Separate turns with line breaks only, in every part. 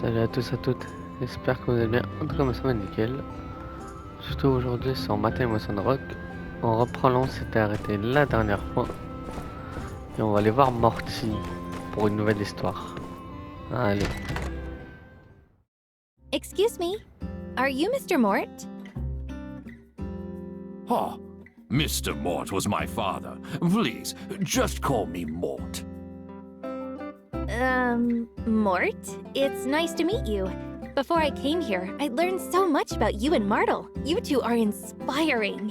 Salut à tous, à toutes, j'espère que vous allez bien. En tout cas, moi ça va nickel. Surtout aujourd'hui, c'est en matin, moi Sandrock. On reprend là, on s'était arrêté la dernière fois. Et on va aller voir Morty pour une nouvelle histoire. Allez.
Excuse me, are you Mr. Mort?
Oh, Mr. Mort was my father. Please, just call me Mort.
Mort? It's nice to meet you. Before I came here, I learned so much about you and Martle. You two are inspiring.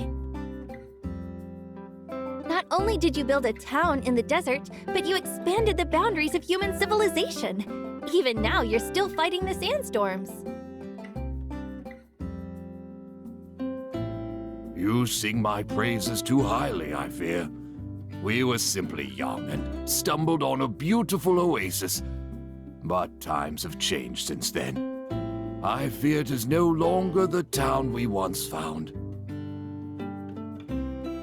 Not only did you build a town in the desert, but you expanded the boundaries of human civilization. Even now, you're still fighting the sandstorms.
You sing my praises too highly, I fear. We were simply young and stumbled on a beautiful oasis. But times have changed since then. I fear it is no longer the town we once found.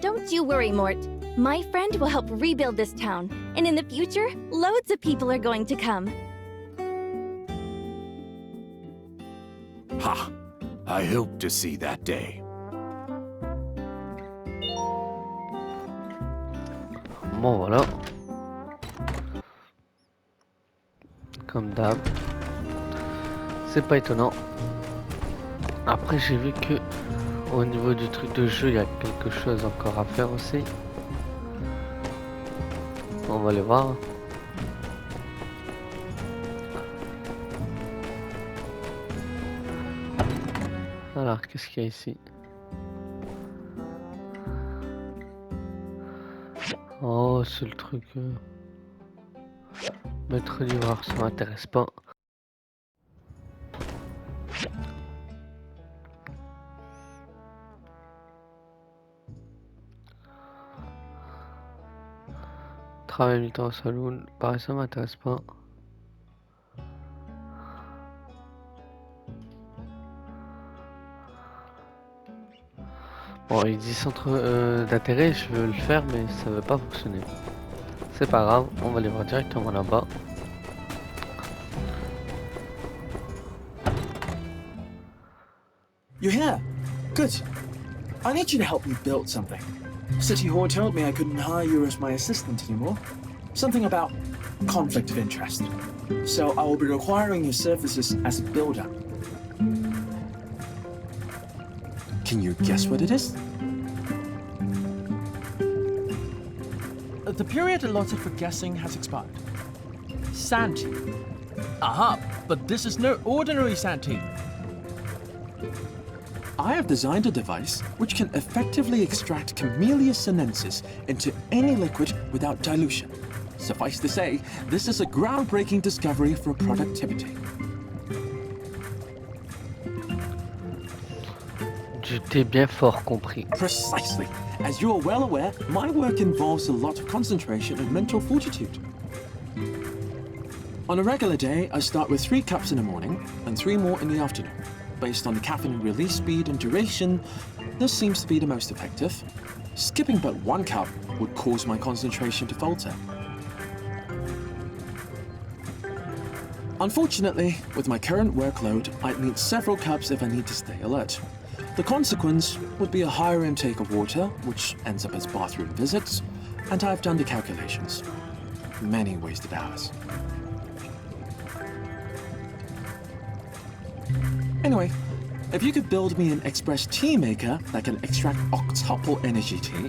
Don't you worry, Mort. My friend will help rebuild this town, and in the future, loads of people are going to come.
Ha! I hope to see that day.
Bon voilà. Comme d'hab. C'est pas étonnant. Après j'ai vu que au niveau du truc de jeu il y a quelque chose encore à faire aussi. On va aller voir. Alors qu'est-ce qu'il y a ici? Oh, c'est le truc. Maître livreur, ça m'intéresse pas. Travail mi-temps au saloon, pareil, ça m'intéresse pas. Bon, il dit centre d'intérêt, je veux le faire, mais ça veut pas fonctionner. C'est pas grave, on va aller voir directement là-bas.
You're here. Good. I need you to help me build something. City Hall told me I couldn't hire you as my assistant anymore. Something about conflict of interest. So I will be requiring your services as a builder. Can you guess what it is?
The period allotted for guessing has expired. Sandty. Aha, but this is no ordinary Sandty.
I have designed a device which can effectively extract Camellia sinensis into any liquid without dilution. Suffice to say, this is a groundbreaking discovery for productivity.
Je t'ai bien fort compris.
Precisely. As you are well aware, my work involves a lot of concentration and mental fortitude. On a regular day, I start with 3 cups in the morning and 3 more in the afternoon. Based on the caffeine release speed and duration, this seems to be the most effective. Skipping but 1 cup would cause my concentration to falter. Unfortunately, with my current workload, I'd need several cups if I need to stay alert. The consequence would be a higher intake of water, which ends up as bathroom visits, and I've done the calculations. Many wasted hours. Anyway, if you could build me an express tea maker that can extract octuple energy tea,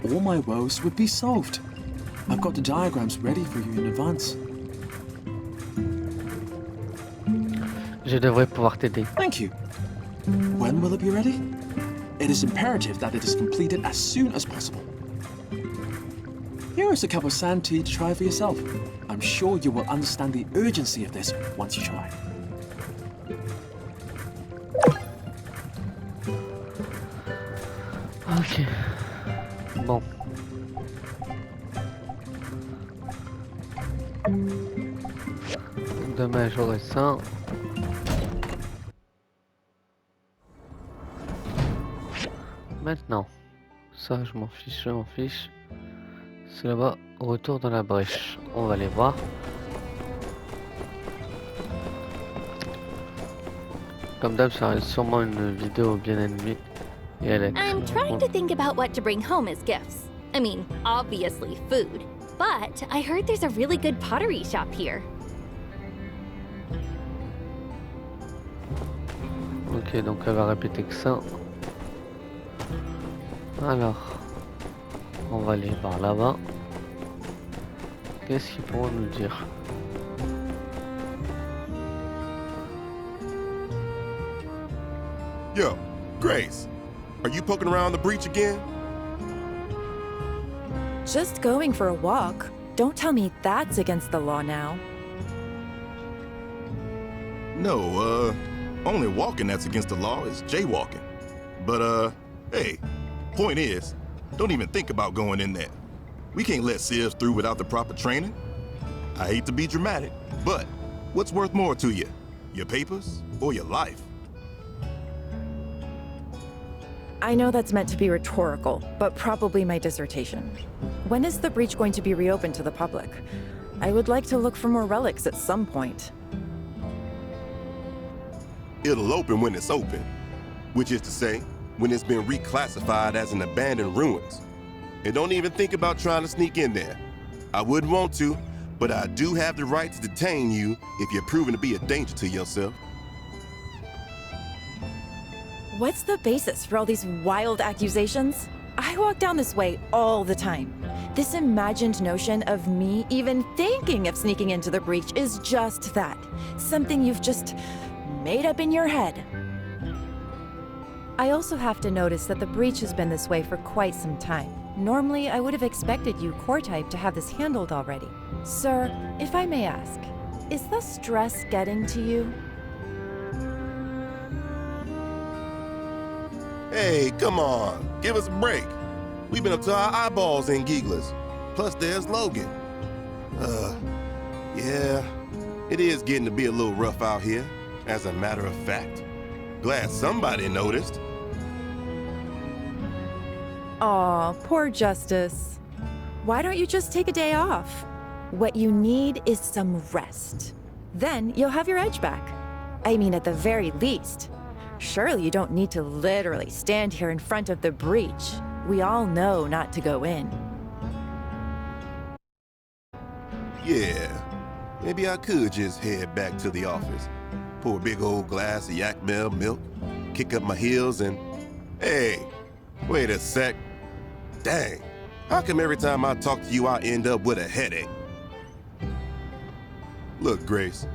all my woes would be solved. I've got the diagrams ready for you in advance.
Je devrais pouvoir t'aider.
Thank you. When will it be ready? It is imperative that it is completed as soon as possible. Here is a cup of sand tea to try for yourself. I'm sure you will understand the urgency of this once you try.
Ok. Bon. Demain j'aurai ça. Maintenant, ça je m'en fiche, C'est là-bas, retour dans la brèche. On va aller voir. comme d'hab, ça reste sûrement une vidéo bien animée. Et elle est
I'm
très
trying
drôle.
to think about what to bring home as gifts. I mean, obviously food. But I heard there's a really good pottery shop here.
Ok, donc elle va répéter que ça. Alors, on va aller par là-bas. Qu'est-ce qu'ils pourront nous dire?
Yo, Grace, are you poking around the breach again?
Just going for a walk. Don't tell me that's against the law now.
No, only walking that's against the law is jaywalking. But, hey, point is, don't even think about going in there. We can't let Sieves through without the proper training. I hate to be dramatic, but what's worth more to you? Your papers or your life?
I know that's meant to be rhetorical, but probably my dissertation. When is the breach going to be reopened to the public? I would like to look for more relics at some point.
It'll open when it's open, which is to say, when it's been reclassified as an abandoned ruins. And don't even think about trying to sneak in there. I wouldn't want to, but I do have the right to detain you if you're proven to be a danger to yourself.
What's the basis for all these wild accusations? I walk down this way all the time. This imagined notion of me even thinking of sneaking into the breach is just that. Something you've just made up in your head. I also have to notice that the breach has been this way for quite some time. Normally, I would have expected you, core type, to have this handled already. Sir, if I may ask, is the stress getting to you?
Hey, come on, give us a break. We've been up to our eyeballs in Geeglas. Plus, there's Logan. Yeah, it is getting to be a little rough out here, as a matter of fact. Glad somebody noticed.
Aw, poor Justice. Why don't you just take a day off? What you need is some rest. Then you'll have your edge back. I mean, at the very least. Surely you don't need to literally stand here in front of the breach. We all know not to go in.
Yeah, maybe I could just head back to the office, pour a big old glass of yak milk, kick up my heels, and hey, wait a sec. Dang, how come every time I talk to you I end up with a headache? Look, Grace,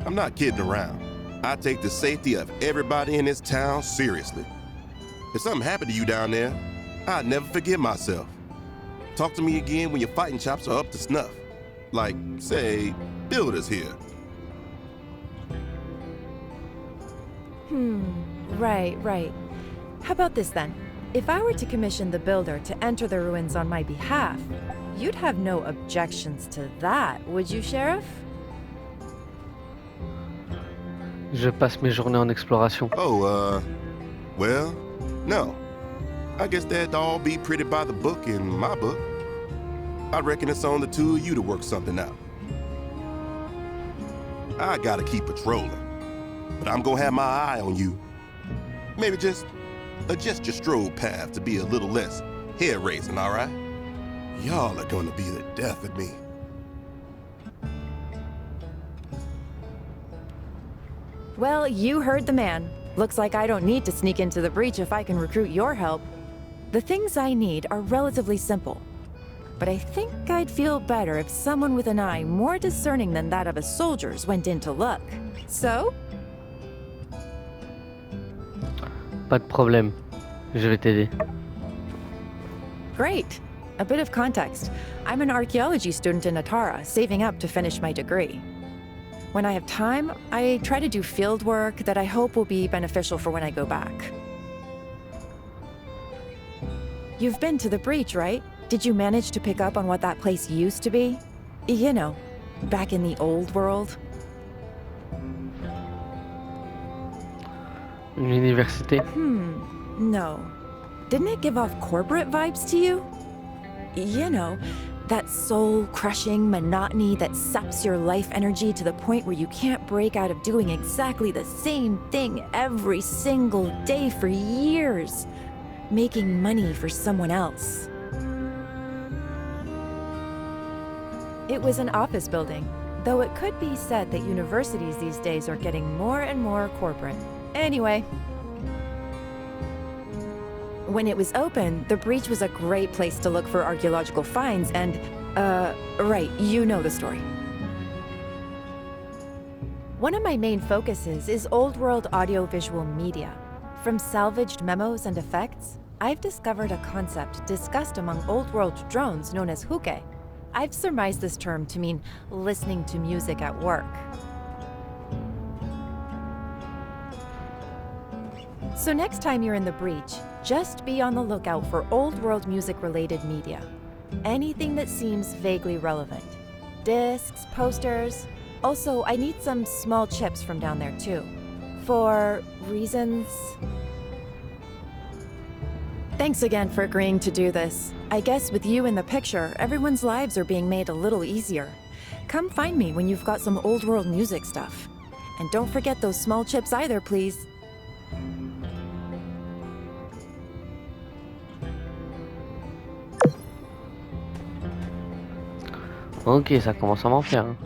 I'm not kidding around. I take the safety of everybody in this town seriously. If something happened to you down there, I'd never forgive myself. Talk to me again when your fighting chops are up to snuff. Like, say, builders here.
Right. How about this then? If I were to commission the builder to enter the ruins on my behalf, you'd have no objections to that, would you, Sheriff?
Je passe mes journées en exploration.
Oh, well, no. I guess that'd all be pretty by the book in my book. I reckon it's on the two of you to work something out. I gotta keep patrolling, but I'm gonna have my eye on you. Maybe just adjust your stroll path to be a little less hair-raising, all right? Y'all are gonna be the death of me.
Well, you heard the man. Looks like I don't need to sneak into the breach if I can recruit your help. The things I need are relatively simple. But I think I'd feel better if someone with an eye more discerning than that of a soldier's went in to look. So?
Pas de problème. Je vais t'aider.
Great. A bit of context. I'm an archaeology student in Atara, saving up to finish my degree. When I have time, I try to do field work that I hope will be beneficial for when I go back. You've been to the breach, right? Did you manage to pick up on what that place used to be? You know, back in the old world?
Une université.
No. Didn't it give off corporate vibes to you? You know, That soul-crushing monotony that saps your life energy to the point where you can't break out of doing exactly the same thing every single day for years, making money for someone else. It was an office building, though it could be said that universities these days are getting more and more corporate. Anyway, when it was open, the breach was a great place to look for archaeological finds and, right, you know the story. One of my main focuses is old-world audiovisual media. From salvaged memos and effects, I've discovered a concept discussed among old-world drones known as huke. I've surmised this term to mean listening to music at work. So next time you're in the breach, just be on the lookout for old-world music-related media. Anything that seems vaguely relevant. Discs, posters. Also, I need some small chips from down there too. For reasons... Thanks again for agreeing to do this. I guess with you in the picture, everyone's lives are being made a little easier. Come find me when you've got some old-world music stuff. And don't forget those small chips either, please.
Ok, ça commence à m'en faire. Hein.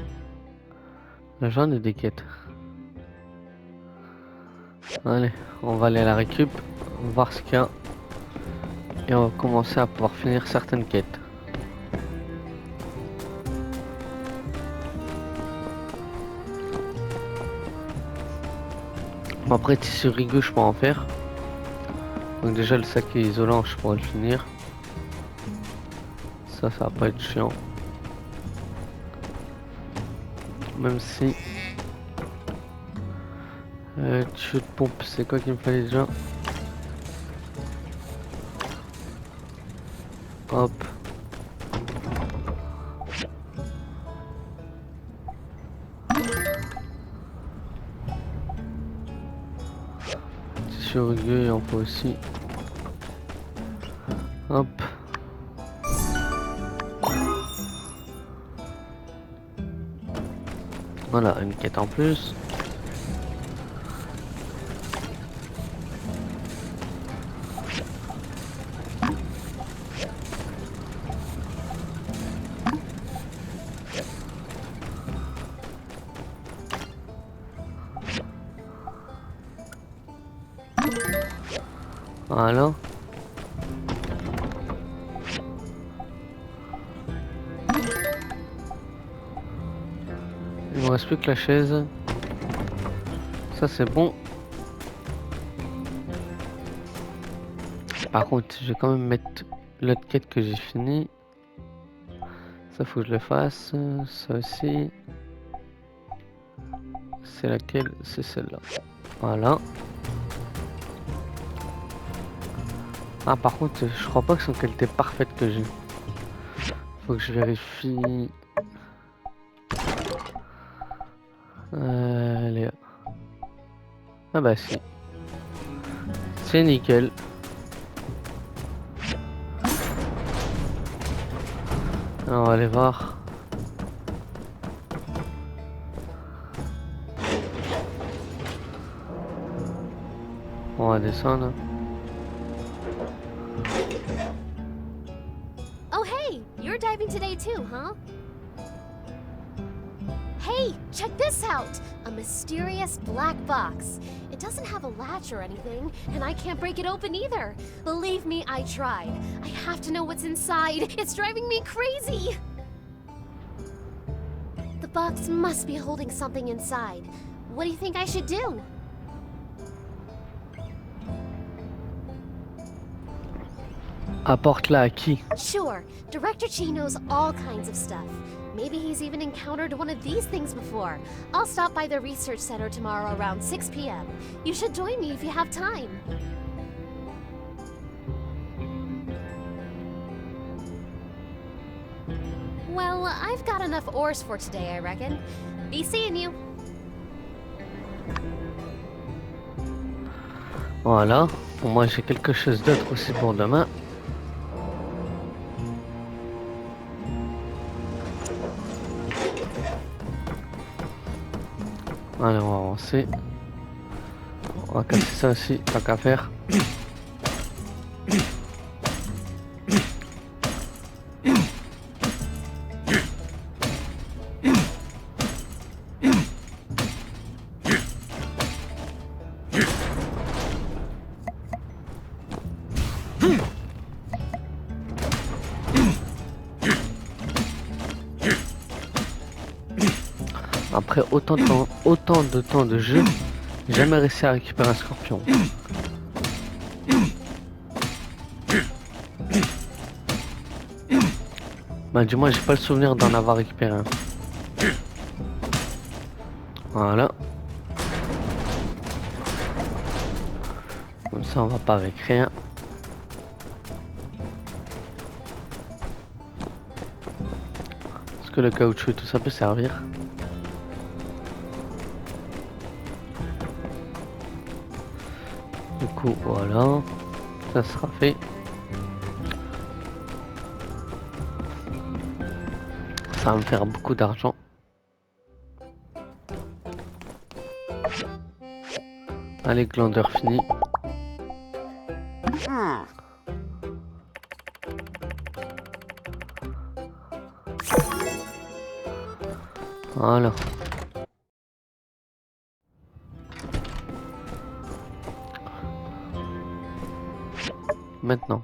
J'en ai des quêtes. Allez, on va aller à la récup, voir ce qu'il y a. Et on va commencer à pouvoir finir certaines quêtes. Après, tissu rigueux, je peux en faire. Donc déjà, le sac isolant, je pourrais le finir. Ça va pas être chiant. Même si... tuyau de pompe, c'est quoi qu'il me fallait déjà? Hop. Tissu rigueux, il en faut aussi. Hop. Voilà, une quête en plus. Voilà. Il me reste plus que la chaise. Ça c'est bon. Par contre, je vais quand même mettre l'autre quête que j'ai fini. Ça faut que je le fasse. Ça aussi. C'est laquelle? C'est celle-là. Voilà. Ah par contre, je crois pas que c'est en qualité parfaite que j'ai. Faut que je vérifie. Allez. Ah bah si. C'est nickel. Alors, on va aller voir. On va descendre.
Oh hey, you're diving today too, huh? Hey, check this out! A mysterious black box. It doesn't have a latch or anything, and I can't break it open either. Believe me, I tried. I have to know what's inside. It's driving me crazy! The box must be holding something inside. What do you think I should do?
Apporte-la à qui?
Sure, Director Chi knows all kinds of stuff. Maybe he's even encountered one of these things before. I'll stop by the research center tomorrow around 6 p.m. You should join me if you have time. Well, I've got enough ores for today, I reckon. Be seeing you.
Voilà. Pour moi, j'ai quelque chose d'autre aussi pour demain. Allez, on va avancer. On va casser ça aussi, tant qu'à faire. Après autant de temps de jeu, j'ai jamais réussi à récupérer un scorpion. Bah du moins j'ai pas le souvenir d'en avoir récupéré un. Voilà. Comme ça on va pas avec rien. Parce que le caoutchouc et tout ça peut servir. Du coup voilà. Ça sera fait. Ça va me faire beaucoup d'argent. Allez, glandeur fini. Voilà. Maintenant,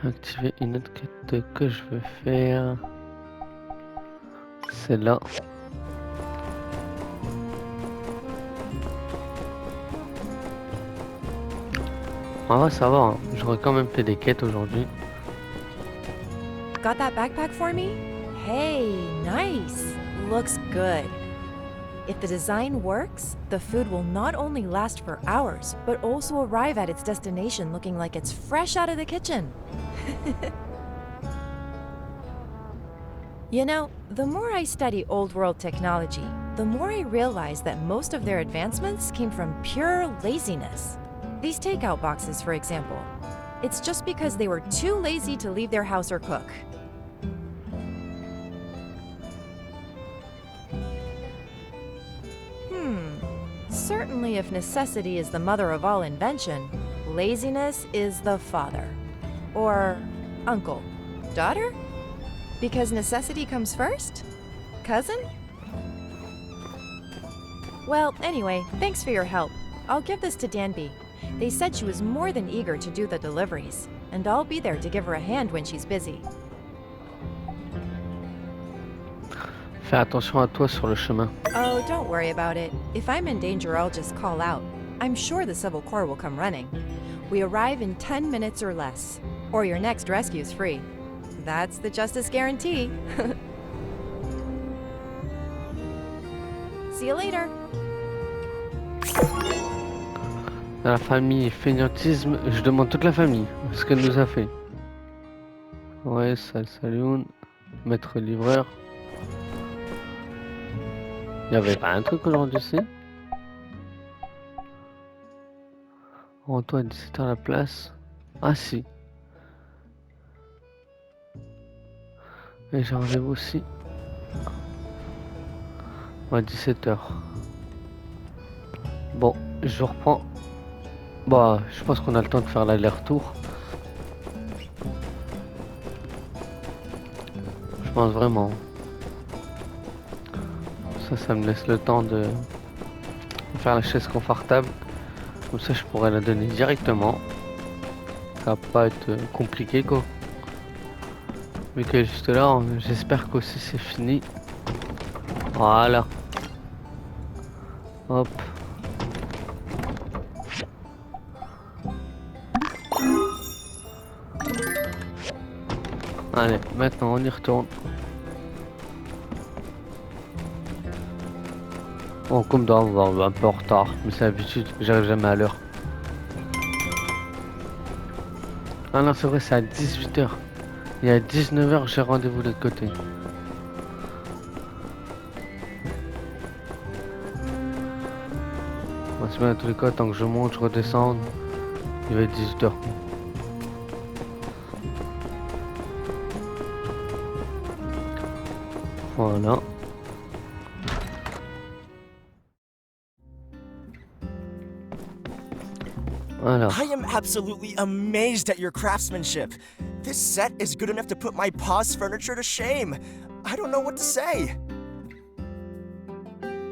activer une autre quête que je veux faire. C'est là. Ah ouais, ça va, hein. J'aurais quand même fait des quêtes aujourd'hui.
Got that backpack for me? Hey, nice. Looks good. If the design works, the food will not only last for hours, but also arrive at its destination looking like it's fresh out of the kitchen. You know, the more I study old world technology, the more I realize that most of their advancements came from pure laziness. These takeout boxes, for example. It's just because they were too lazy to leave their house or cook. Certainly, if necessity is the mother of all invention, laziness is the father. Or uncle. Daughter? Because necessity comes first? Cousin? Well, anyway, thanks for your help. I'll give this to Danby. They said she was more than eager to do the deliveries, and I'll be there to give her a hand when she's busy.
Fais attention à toi sur le chemin.
Oh, don't worry about it. If I'm in danger, I'll just call out. I'm sure the Civil Corps will come running. We arrive in 10 minutes or less, or your next rescue's free. That's the Justice guarantee. See you later.
Dans la famille fainéantisme, je demande toute la famille ce qu'elle nous a fait. Ouais, salut, maître livreur. Il y avait pas un truc aujourd'hui, c'est rends-toi à 17h à la place. Ah si. Et j'ai rendez-vous aussi. À 17h. Bon, je reprends. Bah, je pense qu'on a le temps de faire l'aller-retour. Je pense vraiment. Ça me laisse le temps de faire la chaise confortable. Comme ça, je pourrais la donner directement. Ça va pas être compliqué, quoi. Vu que juste là, j'espère qu'aussi c'est fini. Voilà. Hop. Allez, maintenant on y retourne. Bon, comme d'hab, on va un peu en retard, mais c'est l'habitude, j'arrive jamais à l'heure. Ah non, c'est vrai, c'est à 18h. Et à 19h, j'ai rendez-vous de l'autre côté. Bon, c'est bien, dans tous les cas, tant que je monte, je redescends, il va être 18h. Voilà. Alors,
I am absolutely amazed at your craftsmanship. This set is good enough to put my pa's furniture to shame. I don't know what to say.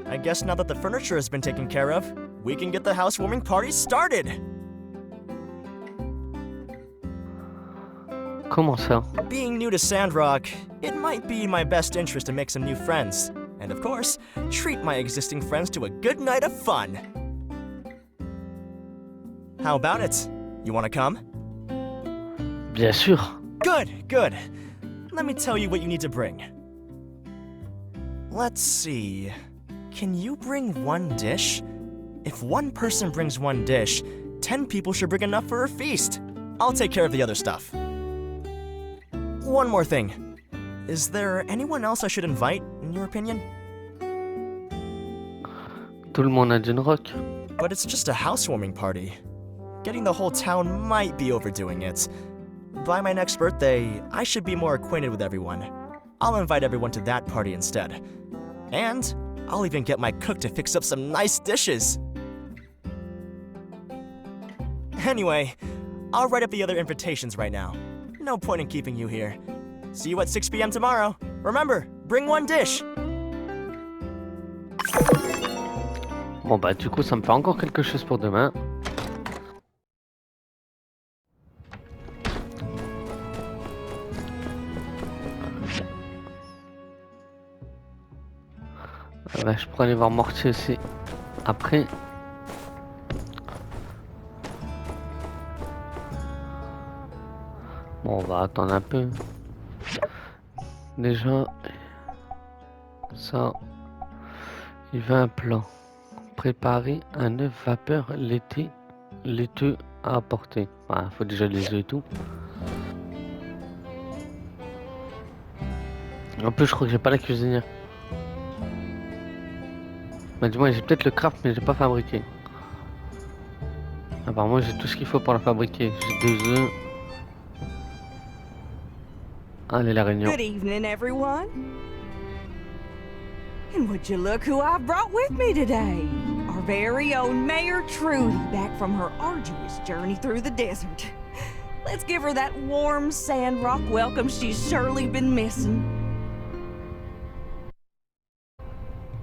I guess now that the furniture has been taken care of, we can get the housewarming party started.
comment ça?
Being new to Sandrock, it might be my best interest to make some new friends. And of course, treat my existing friends to a good night of fun. How about it? You wanna come?
Bien sûr.
Good, good. Let me tell you what you need to bring. Let's see. Can you bring one dish? If one person brings one dish, 10 people should bring enough for a feast. I'll take care of the other stuff. One more thing. Is there anyone else I should invite, in your opinion?
Tout le monde a d'une rock.
But it's just a housewarming party. Getting the whole town might be overdoing it. By my next birthday, I should be more acquainted with everyone. I'll invite everyone to that party instead. And I'll even get my cook to fix up some nice dishes. Anyway, I'll write up the other invitations right now. No point in keeping you here. See you at 6 p.m. tomorrow. Remember, bring one dish.
Bon bah du coup ça me fait encore quelque chose pour demain. Bah, je pourrais aller voir Morty aussi après. Bon, on va attendre un peu. Déjà, ça, il veut un plan. Préparer un œuf vapeur laiteux à apporter. Voilà, faut déjà les œufs et tout. En plus, je crois que j'ai pas la cuisinière. Bah, du moins, j'ai peut-être le craft, mais j'ai pas fabriqué. Apparemment, j'ai tout ce qu'il faut pour la fabriquer. J'ai 2 œufs. Allez, la réunion.
Good evening, everyone. And would you look who I brought with me today? Our very own Mayor Trudy, back from her arduous journey through the desert. Let's give her that warm Sandrock welcome she's surely been missing.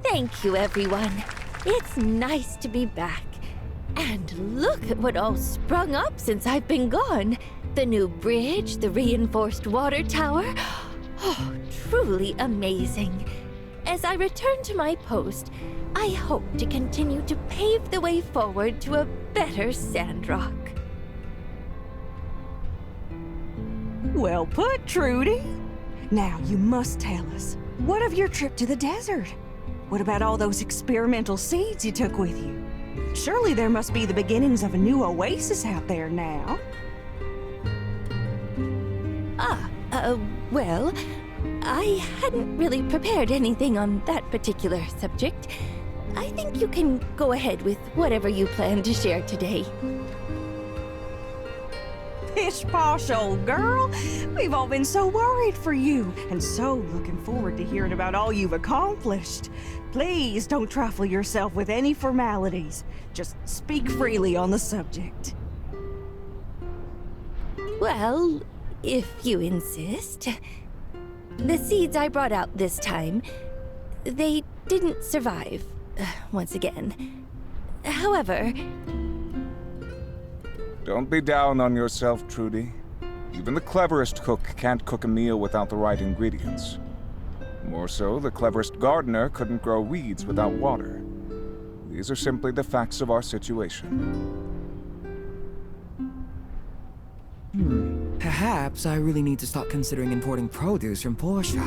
Thank you, everyone. It's nice to be back. And look at what all sprung up since I've been gone. The new bridge, the reinforced water tower. Oh, truly amazing. As I return to my post, I hope to continue to pave the way forward to a better Sandrock.
Well put, Trudy. Now you must tell us, what of your trip to the desert? What about all those experimental seeds you took with you? Surely there must be the beginnings of a new oasis out there now.
Well, I hadn't really prepared anything on that particular subject. I think you can go ahead with whatever you plan to share today.
Pish posh, old girl. We've all been so worried for you, and so looking forward to hearing about all you've accomplished. Please don't trifle yourself with any formalities. Just speak freely on the subject.
Well, if you insist. The seeds I brought out this time, they didn't survive, once again. However...
Don't be down on yourself, Trudy. Even the cleverest cook can't cook a meal without the right ingredients. More so, the cleverest gardener couldn't grow weeds without water. These are simply the facts of our situation.
Perhaps I really need to start considering importing produce from Portia.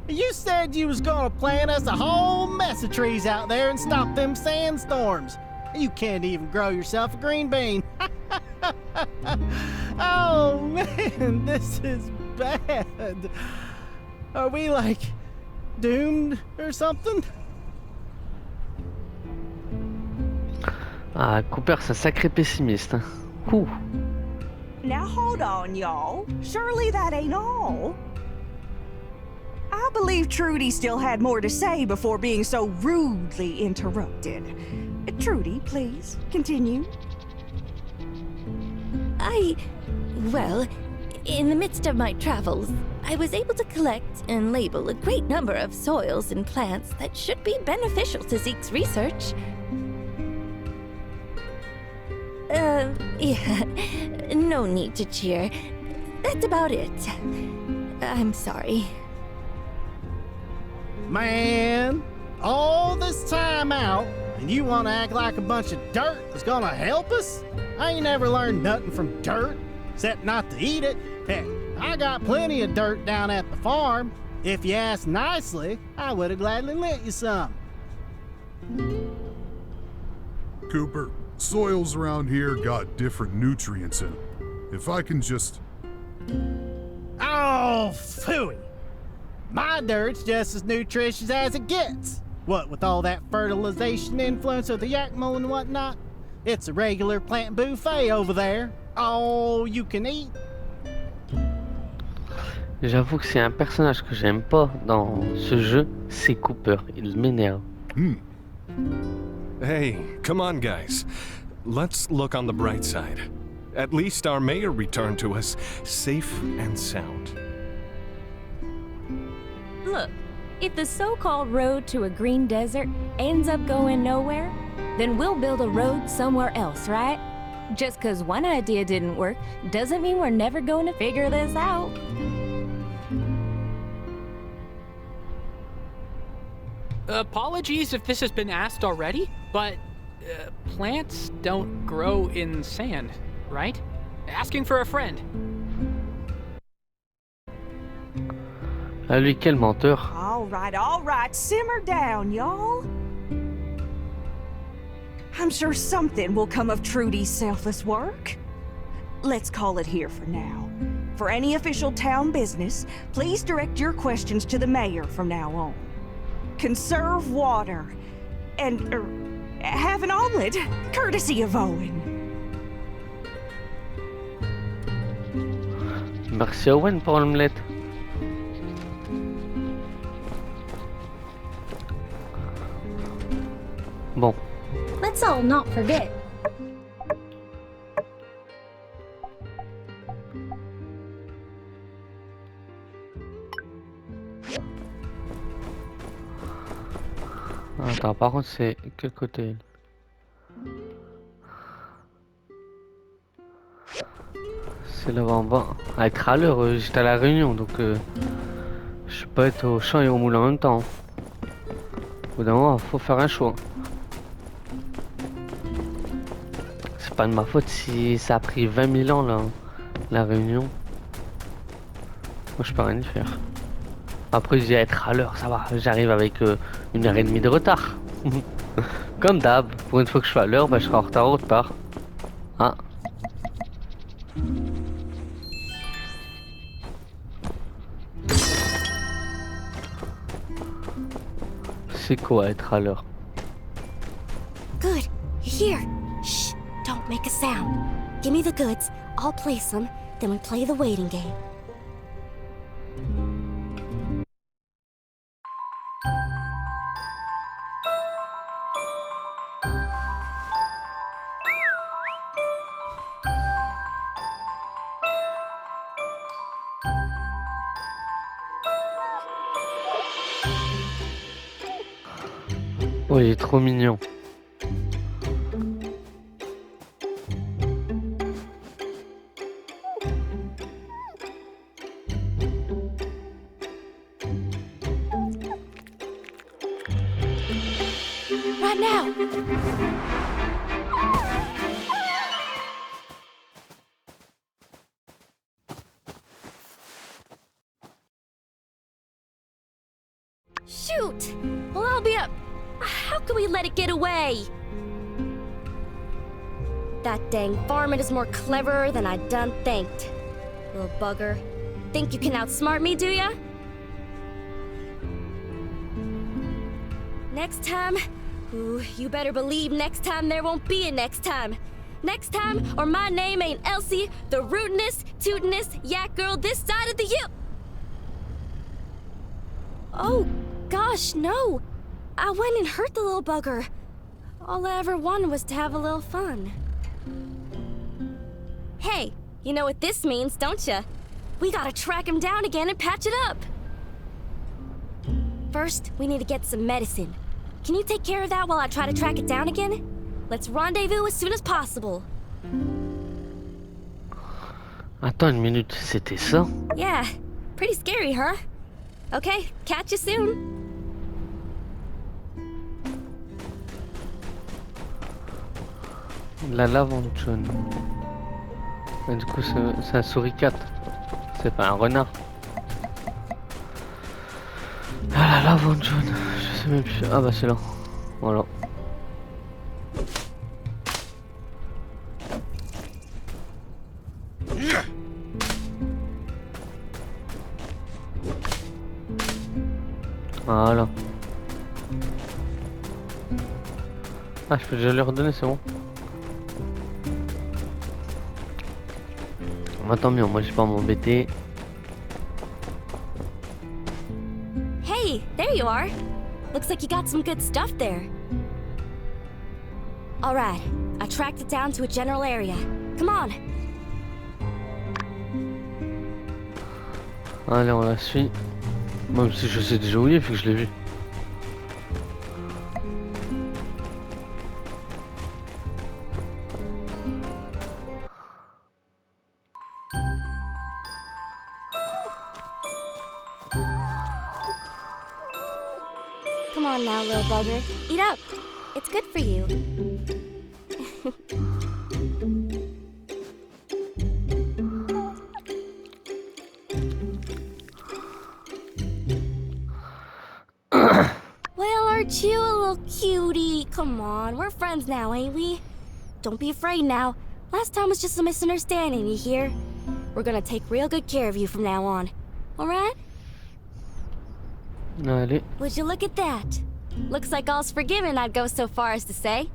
You said you was gonna plant us a whole mess of trees out there and stop them sandstorms. You can't even grow yourself a green bean. Oh man, this is bad. Are we like doomed or something?
Ah, Cooper, c'est un sacré pessimiste. Ouh.
Now hold on, y'all. Surely that ain't all. I believe Trudy still had more to say before being so rudely interrupted. Trudy, please, continue.
Well, in the midst of my travels, I was able to collect and label a great number of soils and plants that should be beneficial to Zeke's research. Yeah, no need to cheer. That's about it. I'm sorry.
Man, all this time out, and you want to act like a bunch of dirt is gonna help us? I ain't never learned nothing from dirt, except not to eat it. Heck, I got plenty of dirt down at the farm. If you asked nicely, I would have gladly lent you some.
Cooper, soils around here got different nutrients in them. If I can just...
Oh, phooey. My dirt's just as nutritious as it gets. What with all that fertilization influence of the Yakmo and whatnot? It's a regular plant buffet over there. All you can eat.
J'avoue que c'est un personnage que j'aime pas dans ce jeu, c'est Cooper. Il m'énerve.
Hey, come on guys. Let's look on the bright side. At least our mayor returned to us safe and sound.
Look, if the so-called road to a green desert ends up going nowhere, then we'll build a road somewhere else, right? Just 'cause one idea didn't work doesn't mean we're never going to figure this out.
Apologies if this has been asked already, but plants don't grow in sand, right? Asking for a friend.
Ah lui, quel menteur.
All right, simmer down, y'all. I'm sure something will come of Trudy's selfless work. Let's call it here for now. For any official town business, please direct your questions to the mayor from now on. Conserve water, and have an omelet, courtesy of Owen.
Merci Owen pour l'omelette. Bon.
Let's all not forget.
Attends, par contre, c'est quel côté? C'est là-bas en bas. À être à l'heure, j'étais à la réunion, donc je peux pas être au champ et au moulin en même temps. Au bout d'un moment, faut faire un choix. C'est pas de ma faute si ça a pris 20 000 ans là, la réunion. Moi, je peux rien y faire. Après, je dis être à l'heure, ça va. J'arrive avec 1h30 de retard. Comme d'hab, pour une fois que je suis à l'heure, bah, je serai en retard autre part. Ah. C'est quoi être à l'heure?
Good. You're here. Shh. Don't make a sound. Give me the goods. I'll place them. Then we play the waiting game.
Oh, il est trop mignon.
Right now. Shoot! Well, I'll be up. How can we let it get away? That dang varmint is more cleverer than I done thinked. Little bugger. Think you can outsmart me, do ya? Next time? Ooh, you better believe next time there won't be a next time. Next time, or my name ain't Elsie, the rootinest, tootinest yak girl this side of the
Oh, gosh, no! I went and hurt the little bugger. All I ever wanted was to have a little fun. Hey, you know what this means, don't you? We gotta track him down again and patch it up. First, we need to get some medicine. Can you take care of that while I try to track it down again? Let's rendezvous as soon as possible.
Attends une minute, c'était ça?
Yeah, pretty scary, huh? Okay, catch you soon.
La lavande jaune. Et du coup, c'est un suricate. C'est pas un renard. Ah, la lavande jaune. Je sais même plus. Ah bah c'est là. Voilà. Voilà. Ah, je peux déjà lui redonner, c'est bon. Bah, tant mieux, moi j'ai pas à m'embêter.
Hey, there you are. Looks like you got some good stuff there. Alright, I tracked it down to a general area. Come on.
Allez, on la suit. Même si je sais déjà où il est, vu que je l'ai vu.
Come on now, little bugger. Eat up. It's good for you. Well, aren't you a little cutie? Come on, we're friends now, ain't we? Don't be afraid now. Last time was just a misunderstanding, you hear? We're gonna take real good care of you from now on. Alright?
Allez.
Would you look at that? Looks like all's forgiven, I'd go so far as to say.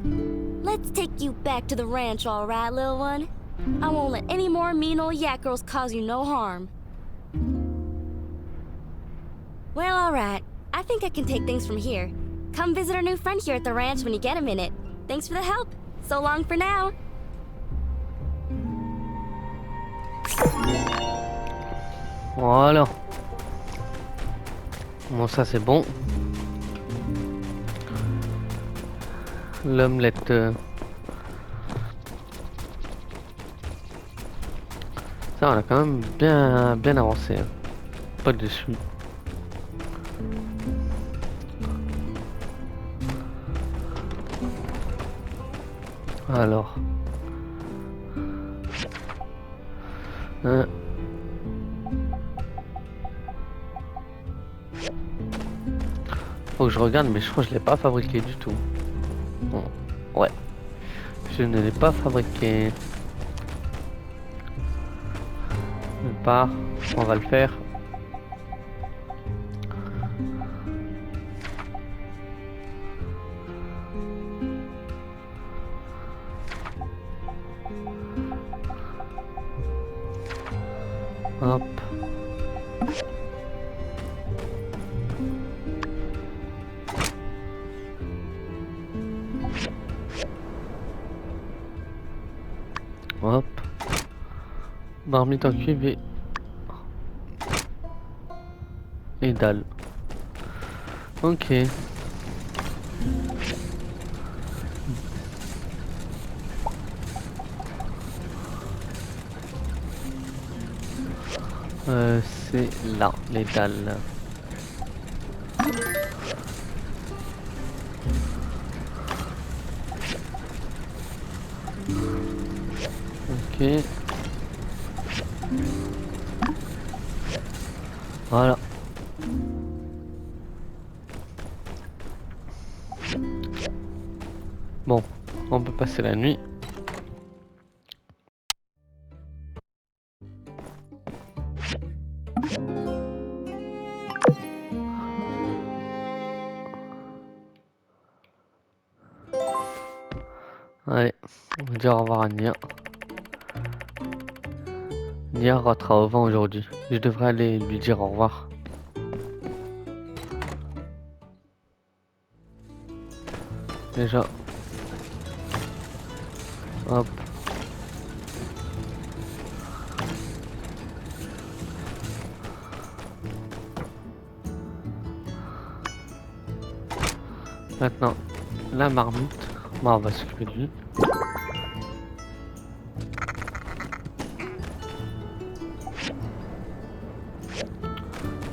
Let's take you back to the ranch, all right, little one? I won't let any more mean old yak girls cause you no harm. Well, all right. I think I can take things from here. Come visit our new friend here at the ranch when you get a minute. Thanks for the help. So long for now.
Voilà. Bon, ça c'est bon. L'omelette. Ça, on a quand même bien avancé. Hein. Pas dessus. Alors. Faut que je regarde, mais je crois que je l'ai pas fabriqué du tout. Bon, ouais. Je ne l'ai pas fabriqué. Pas. On va le faire. Hop. Hop. Marmite en cuivre et dalle. Ok. C'est là, les dalles. Ok. Voilà. Bon, on peut passer la nuit. Allez, on va dire au revoir à Nia. Nia rentrera au vent aujourd'hui. Je devrais aller lui dire au revoir. Déjà. Hop. Maintenant, la marmite. Bon, on va s'occuper de lui.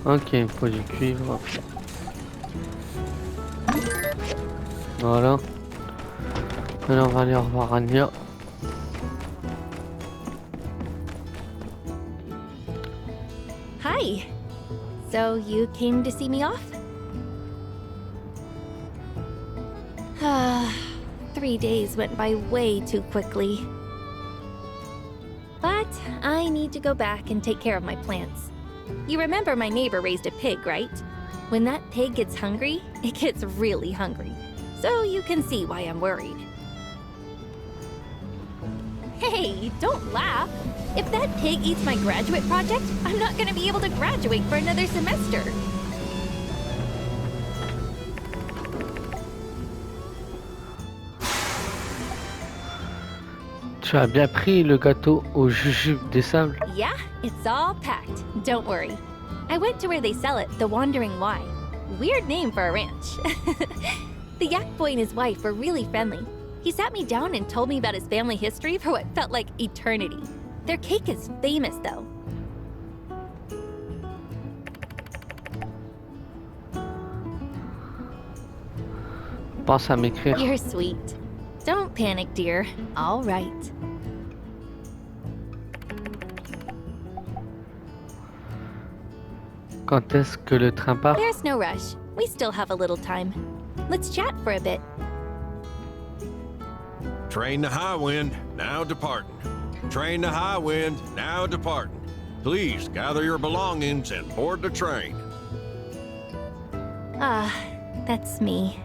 Ok, il faut du cuivre. Voilà. Maintenant, on va aller au revoir à Nia.
Hi. So you came to see me off? 3 days went by way too quickly. But I need to go back and take care of my plants. You remember my neighbor raised a pig, right? When that pig gets hungry, it gets really hungry. So you can see why I'm worried. Hey, don't laugh. If that pig eats my graduate project, I'm not going to be able to graduate for another semester.
Tu as bien pris le gâteau au jujube des sables?
Yeah, it's all packed. Don't worry. I went to where they sell it, the Wandering Y. Weird name for a ranch. The yak boy and his wife were really friendly. He sat me down and told me about his family history for what felt like eternity. Their cake is famous, though.
Pense à m'écrire.
You're sweet. Don't panic, dear. All right.
Quand est-ce que le train part?
There's no rush. We still have a little time. Let's chat for a bit.
Train to high wind, now departing. Train to high wind, now departing. Please gather your belongings and board the train.
Ah, that's me.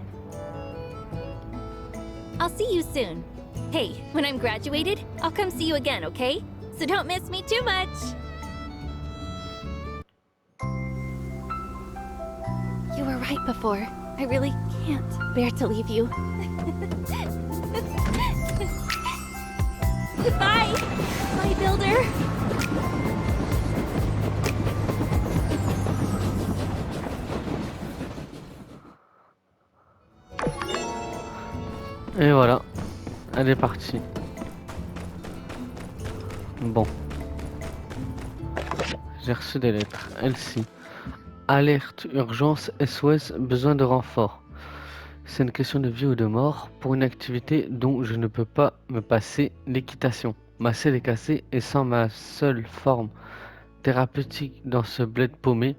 I'll see you soon. Hey, when I'm graduated, I'll come see you again, okay? So don't miss me too much. You were right before. I really can't bear to leave you. Goodbye, my builder.
Et voilà, elle est partie. Bon. J'ai reçu des lettres. Elle-ci. Alerte, urgence, SOS, besoin de renfort. C'est une question de vie ou de mort pour une activité dont je ne peux pas me passer, l'équitation. Ma selle est cassée et sans ma seule forme thérapeutique dans ce bled paumé,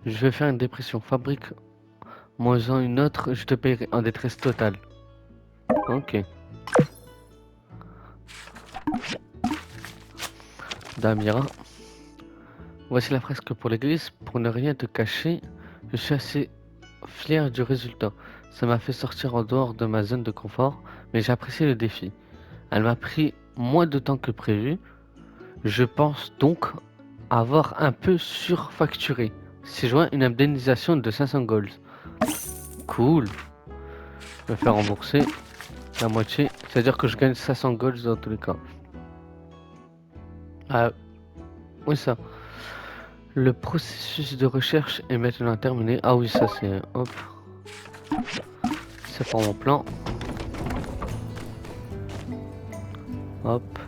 je vais faire une dépression. Fabrique-moi-en une autre, je te paierai en détresse totale. Ok. Damira. Voici la fresque pour l'église. Pour ne rien te cacher, je suis assez fier du résultat. Ça m'a fait sortir en dehors de ma zone de confort, mais j'ai apprécié le défi. Elle m'a pris moins de temps que prévu. Je pense donc avoir un peu surfacturé. C'est joint une indemnisation de 500 golds. Cool. Je vais faire rembourser la moitié. C'est-à-dire que je gagne 500 golds dans tous les cas. Ah, oui ça. Le processus de recherche est maintenant terminé. Ah oui, ça c'est... Hop. C'est pour mon plan. Hop.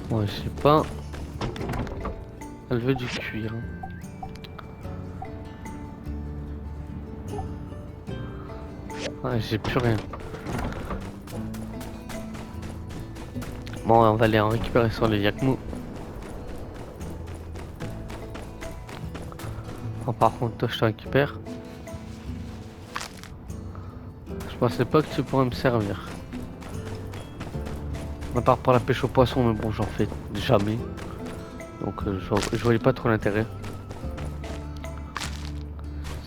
Bon, je sais pas. Elle veut du cuir. Ah, j'ai plus rien. Bon, on va aller en récupérer sur les Yakmou. Oh, par contre, toi, je te récupère. Je pensais pas que tu pourrais me servir. À part pour la pêche au poisson, mais bon, j'en fais jamais. Donc, je voyais pas trop l'intérêt.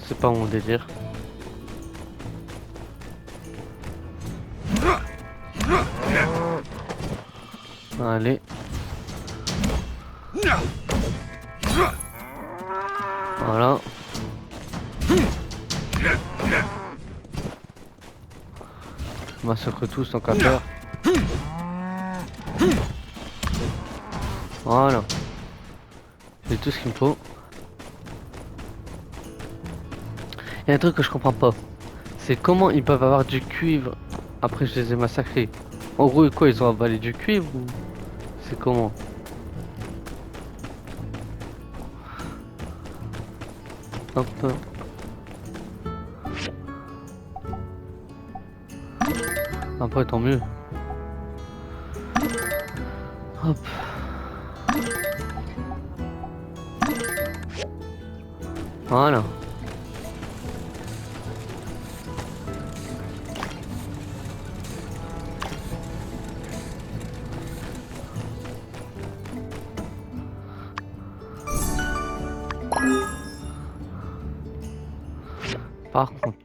C'est pas mon délire. Allez. Voilà. massacre tous tant qu'à faire. Voilà. J'ai tout ce qu'il me faut. Il y a un truc que je comprends pas. C'est comment ils peuvent avoir du cuivre après je les ai massacrés. En gros, quoi, ils ont avalé du cuivre ou c'est comment? Hop. Après, tant mieux. Hop. Voilà. Par contre,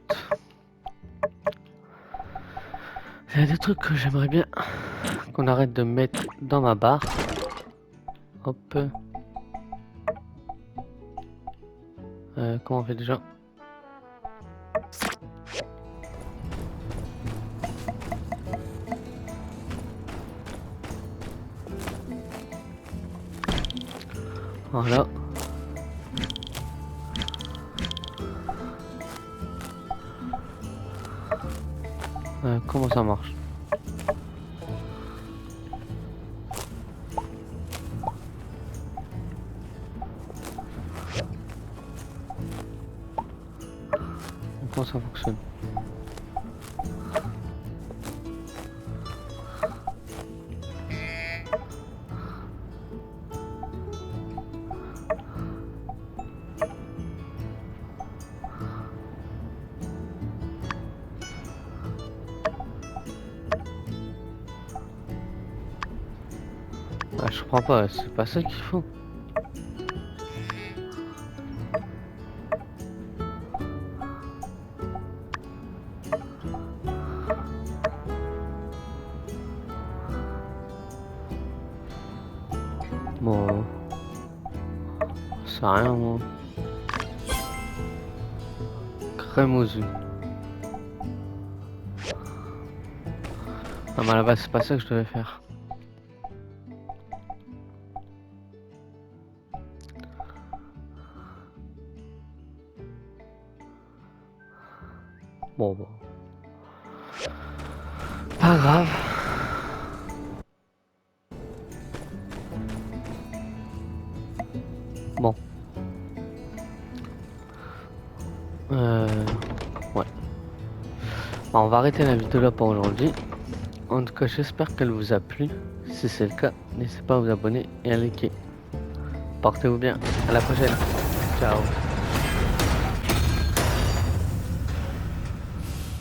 il y a des trucs que j'aimerais bien qu'on arrête de mettre dans ma barre. Hop. Comment on fait déjà? Voilà. Comment ça marche? Comment ça fonctionne? Ah, je comprends pas, c'est pas ça qu'il faut. Bon, ça a rien, moi. Crème aux œufs. Ah, mais à la base, c'est pas ça que je devais faire. Bon. Pas grave. Bon. Ouais. Bon, on va arrêter la vidéo là pour aujourd'hui. En tout cas, j'espère qu'elle vous a plu. Si c'est le cas, n'hésitez pas à vous abonner et à liker. Portez-vous bien. À la prochaine. Ciao.